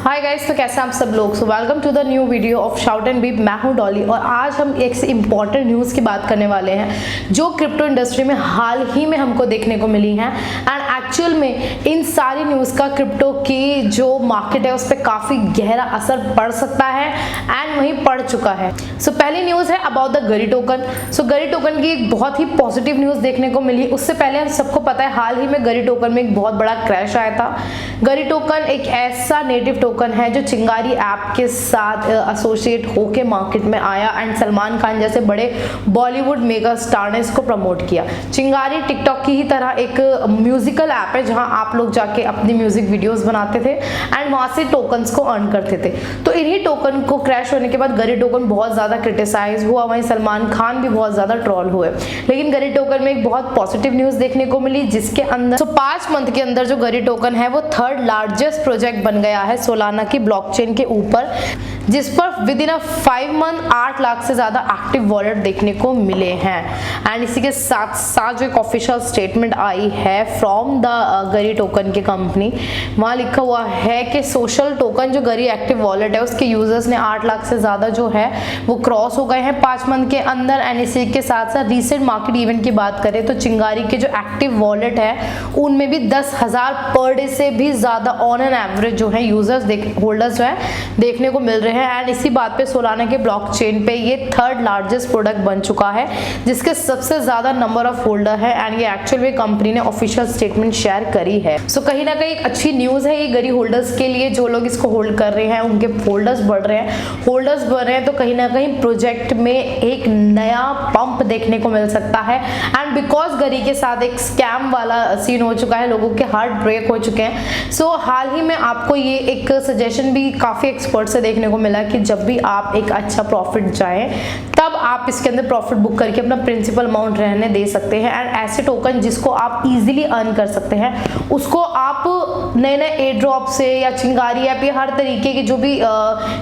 Hi guys, तो कैसे आप सब लोग। So welcome to the new video of Shout and Beep. मैं हूं डॉली और आज हम एक से इम्पॉर्टेंट न्यूज़ की बात करने वाले हैं जो क्रिप्टो इंडस्ट्री में हाल ही में हमको देखने को मिली हैं। एंड एक्चुअल में इन सारी न्यूज़ का क्रिप्टो की जो मार्केट है उस पर काफ़ी गहरा असर पड़ सकता है एंड वहीं पड़ चुका है। सो पहली न्यूज़ है अबाउट द गरी टोकन। सो गरी टोकन की एक बहुत ही पॉजिटिव न्यूज़ देखने को मिली। उससे पहले हम सबको पता है हाल ही में गरी टोकन में एक बहुत बड़ा क्रैश आया था। गरी टोकन एक ऐसा नेटिव टोकन है जो चिंगारी ऐप के साथ एसोसिएट होके मार्केट में आया एंड सलमान खान जैसे बड़े बॉलीवुड मेगा स्टार ने इसको प्रमोट किया। चिंगारी टिकटॉक की ही तरह एक म्यूजिकल ऐप है जहां आप लोग जाके अपनी म्यूजिक वीडियोस बनाते थे एंड वहां से टोकन्स को अर्न करते थे। तो इन्हीं टोकन को क्रैश होने के बाद गरी टोकन बहुत ज्यादा क्रिटिसाइज हुआ, वहीं सलमान खान भी बहुत ज्यादा ट्रोल हुए। लेकिन गरी टोकन में एक बहुत पॉजिटिव न्यूज देखने को मिली जिसके अंदर 5 मंथ के अंदर जो गरी टोकन है वो 3rd लार्जेस्ट प्रोजेक्ट बन गया है सोलाना की ब्लॉकचेन के ऊपर, जिस पर विद इन 5 मंथ 8 लाख से ज्यादा एक्टिव वॉलेट देखने को मिले हैं। एंड इसी के साथ साथ जो एक ऑफिशियल स्टेटमेंट आई है फ्रॉम द गरी टोकन की कंपनी, वहां लिखा हुआ है कि सोशल टोकन जो गरी एक्टिव वॉलेट है उसके यूजर्स ने 8 लाख से ज्यादा जो है वो क्रॉस हो गए हैं 5 मंथ के अंदर। एंड इसी के साथ साथ रिसेंट मार्केट इवेंट की बात करें तो चिंगारी के जो एक्टिव वॉलेट है उनमें भी 10,000 पर डे से भी ज्यादा ऑन एन एवरेज जो है यूजर्स होल्डर्स जो है देखने को मिल रहे हैं। एंड इसी बात पे सोलाना के ब्लॉकचेन पे ये 3rd लार्जेस्ट प्रोडक्ट बन चुका है जिसके सबसे ज्यादा नंबर ऑफ होल्डर है। एंड ये एक्चुअल में कंपनी ने ऑफिशियल स्टेटमेंट शेयर करी है। सो कहीं ना कहीं एक अच्छी न्यूज है ये गरी होल्डर्स के लिए। जो लोग इसको होल्ड कर रहे हैं उनके होल्डर्स बढ़ रहे हैं तो कहीं ना कहीं प्रोजेक्ट में एक नया पंप देखने को मिल सकता है। एंड बिकॉज गरी के साथ एक स्कैम वाला सीन हो चुका है, लोगों के हार्ट ब्रेक हो चुके हैं। सो हाल ही में आपको ये एक सजेशन भी काफी एक्सपर्ट से देखने को मिला कि जब भी आप एक अच्छा प्रॉफिट जाए तब आप इसके अंदर प्रॉफिट बुक करके अपना प्रिंसिपल अमाउंट रहने दे सकते हैं। एंड ऐसे टोकन जिसको आप इजीली अर्न कर सकते हैं उसको आप नए नए एयर ड्रॉप से या चिंगारी ऐप या हर तरीके के जो भी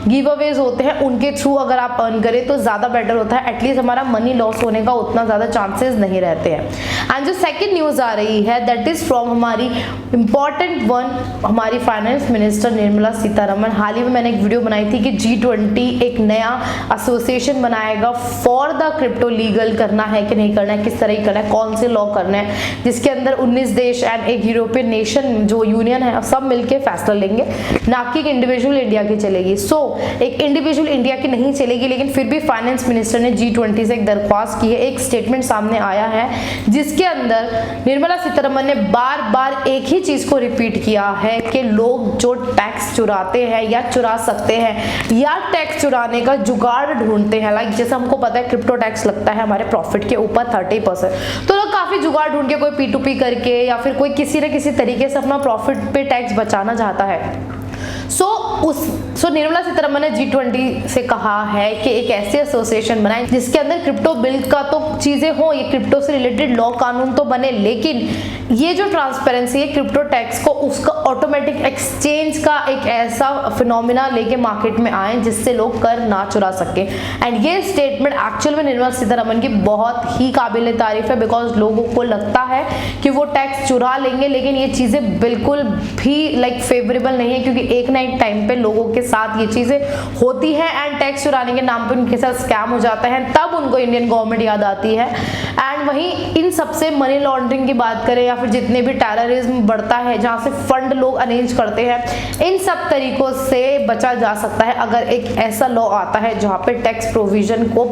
गिव अवेज होते हैं उनके थ्रू अगर आप अर्न करें तो ज्यादा बेटर होता है। एटलीस्ट हमारा मनी लॉस होने का उतना ज्यादा चांसेस नहीं रहते हैं। एंड जो सेकेंड न्यूज आ रही है दैट इज फ्रॉम हमारी इंपॉर्टेंट वन, हमारी फाइनेंस मिनिस्टर निर्मला सीतारमण। हाल ही में मैंने एक वीडियो बनाई थी कि G20 एक नया एसोसिएशन बनाएगा फॉर द क्रिप्टो। लीगल करना है कि नहीं करना है, किस तरह करना है, कौन से लॉ करना है, जिसके अंदर 19 देश एंड एक यूरोपियन नेशन जो यूनियन है सब मिलके फैसला लेंगे, ना कि एक इंडिविजुअल इंडिया की चलेगी। सो एक इंडिविजुअल इंडिया की नहीं चलेगी, लेकिन फिर भी फाइनेंस मिनिस्टर ने G20 से एक दरख्वास्त की है। एक स्टेटमेंट सामने आया है जिसके अंदर निर्मला सीतारमण ने बार बार एक ही चीज को रिपीट किया है कि लोग जो टैक्स चुराते हैं या चुरा सकते हैं या टैक्स चुराने का जुगाड़ ढूंढते हैं, लाइक जैसे हमको पता है क्रिप्टो टैक्स लगता है हमारे प्रॉफिट के ऊपर 30%, तो लोग काफी जुगाड़ ढूंढ के कोई P2P करके या फिर कोई किसी न किसी तरीके से अपना प्रॉफिट पे टैक्स बचाना चाहता है। सो निर्मला सीतारमण ने G20 से कहा है कि एक ऐसी एसोसिएशन बनाए जिसके अंदर क्रिप्टो बिल का तो चीजें हो, ये क्रिप्टो से रिलेटेड लॉ कानून तो बने, लेकिन ये जो ट्रांसपेरेंसी है क्रिप्टो टैक्स को उसका ऑटोमेटिक एक्सचेंज का एक ऐसा फिनोमिना लेके मार्केट में आए जिससे लोग कर ना चुरा सके। एंड ये स्टेटमेंट एक्चुअल में निर्मला सीतारमण की बहुत ही काबिल तारीफ है बिकॉज लोगों को लगता है कि वो टैक्स चुरा लेंगे, लेकिन ये चीजें बिल्कुल भी लाइक फेवरेबल नहीं है क्योंकि एक ना एक टाइम पे लोगों के साथ ये चीजें होती है एंड टैक्स चुराने के नाम पे उनके साथ स्कैम हो जाता है, तब उनको इंडियन गवर्नमेंट याद आती है। एंड वहीं इन सबसे मनी लॉन्ड्रिंग की बात करें या फिर जितने भी टेररिज्म बढ़ता है जहां से फंड लोग अरेंज करते हैं, इन सब तरीकों से बचा जा सकता है अगर एक ऐसा लॉ आता है जहां पे टैक्स प्रोविजन को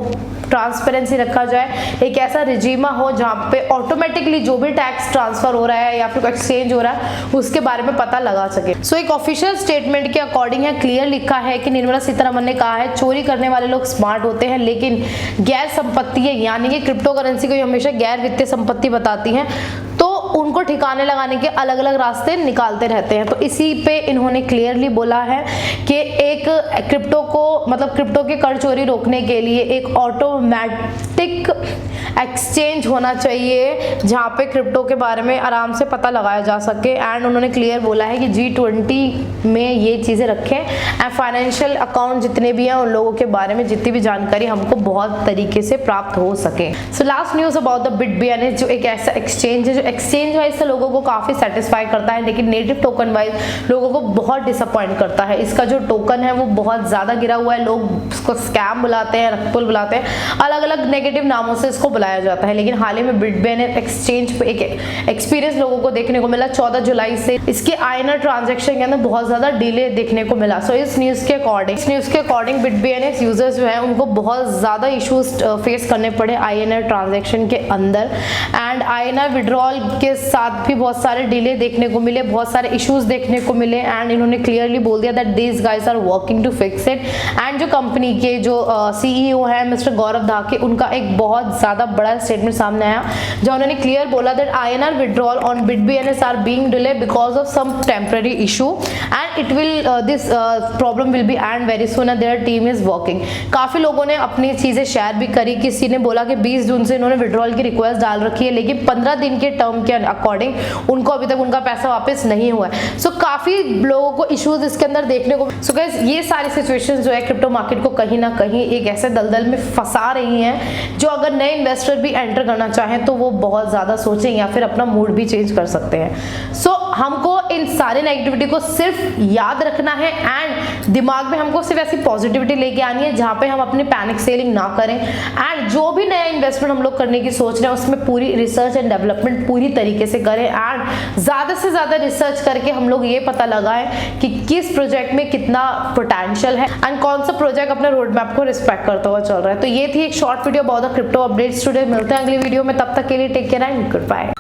ट्रांसपेरेंसी रखा जाए, एक ऐसा रिजीमा हो जहां पे ऑटोमेटिकली जो भी टैक्स ट्रांसफर हो रहा है या फिर एक्सचेंज हो रहा है उसके बारे में पता लगा सके। सो एक ऑफिशियल स्टेटमेंट के अकॉर्डिंग है क्लियर लिखा है कि निर्मला सीतारमण ने कहा है चोरी करने वाले लोग स्मार्ट होते हैं लेकिन गैर संपत्ति है यानी कि क्रिप्टो करेंसी को हमेशा गैर वित्तीय संपत्ति बताती हैं तो उनको ठिकाने लगाने के अलग अलग रास्ते निकालते रहते हैं। तो इसी पे इन्होंने क्लियरली बोला है कि एक क्रिप्टो को मतलब क्रिप्टो के कर चोरी रोकने के लिए एक ऑटोमेटिक ऑथेंटिक एक्सचेंज होना चाहिए जहाँ पे क्रिप्टो के बारे में आराम से पता लगाया जा सके। एंड उन्होंने क्लियर बोला है कि G20 में ये चीज़ें रखें एंड फाइनेंशियल अकाउंट जितने भी हैं उन लोगों के बारे में जितनी भी जानकारी हमको बहुत तरीके से प्राप्त हो सके। So last news about the BitBNS, जो एक ऐसा एक्सचेंज है जो एक्सचेंज वाइज से लोगों को काफ़ी सेटिस्फाई करता है, लेकिन नेटिव टोकन वाइज लोगों को बहुत डिसअपॉइंट करता है। इसका जो टोकन है वो बहुत ज़्यादा गिरा हुआ है, लोग इसको स्कैम बुलाते हैं, रखपुल बुलाते हैं, अलग अलग नेगेटिव नामों से इसको बुलाया जाता है। लेकिन हाल ही में BitBNS एक्सचेंज पे एक एक्सपीरियंस लोगों को देखने को मिला 14 जुलाई से इसके INR ट्रांजैक्शन के अंदर बहुत ज़्यादा डिले देखने को मिला। सो इस न्यूज़ के अकॉर्डिंग BitBNS यूजर्स जो है उनको बहुत ज़्यादा इश्यूज फेस करने पड़े INR ट्रांजैक्शन के अंदर, एंड INR विड्रॉल के साथ भी बहुत सारे डिले देखने को मिले, बहुत सारे इश्यूज देखने को मिले। एंड इन्होंने क्लियरली बोल दिया that these guys are working to fix it. And जो कंपनी के जो CEO है मिस्टर गौरव धाके, उनका एक बहुत ज़्यादा बड़ा स्टेटमेंट सामने आया जहाँ उन्होंने क्लियर बोला that INR withdrawal on BitBNS are being delay because of some temporary issue and it will this problem will be end very soon and their team is working. काफ़ी लोगों ने अपनी चीज़ें शेयर भी करी, किसी ने बोला कि 20 जून से इन्होंने विड्रॉल की रिक्वेस्ट डाल रखी है, लेकिन 15 दिन के टर्म के अकॉर्डिंग उनको अभी तक उनका पैसा वापस नहीं हुआ है। सो काफ़ी लोगों को इश्यूज इसके अंदर देखने को। सो गाइस ये सारी सिचुएशंस जो है क्रिप्टो मार्केट को कहीं ना कहीं एक ऐसे दलदल में फंसा रही हैं जो अगर नए इन्वेस्टर भी एंटर करना चाहें तो वो बहुत ज़्यादा सोचें या फिर अपना मूड भी चेंज कर सकते हैं। सो हमको इन सारे नेगेटिविटी को सिर्फ याद रखना है एंड दिमाग में हमको सिर्फ ऐसी पॉजिटिविटी लेके आनी है जहाँ पे हम अपनी पैनिक सेलिंग ना करें। एंड जो भी नया इन्वेस्टमेंट हम लोग करने की सोच रहे हैं उसमें पूरी रिसर्च एंड डेवलपमेंट पूरी तरीके से करें एंड ज़्यादा से ज़्यादा रिसर्च करके हम लोग ये पता लगाएं कि किस प्रोजेक्ट में कितना पोटेंशियल है एंड कौन सा प्रोजेक्ट अपने रोड मैप को रिस्पेक्ट करता हुआ चल रहा है। तो ये थी एक short video about the crypto updates today. मिलते हैं अगली वीडियो में, तब तक के लिए take care and good bye.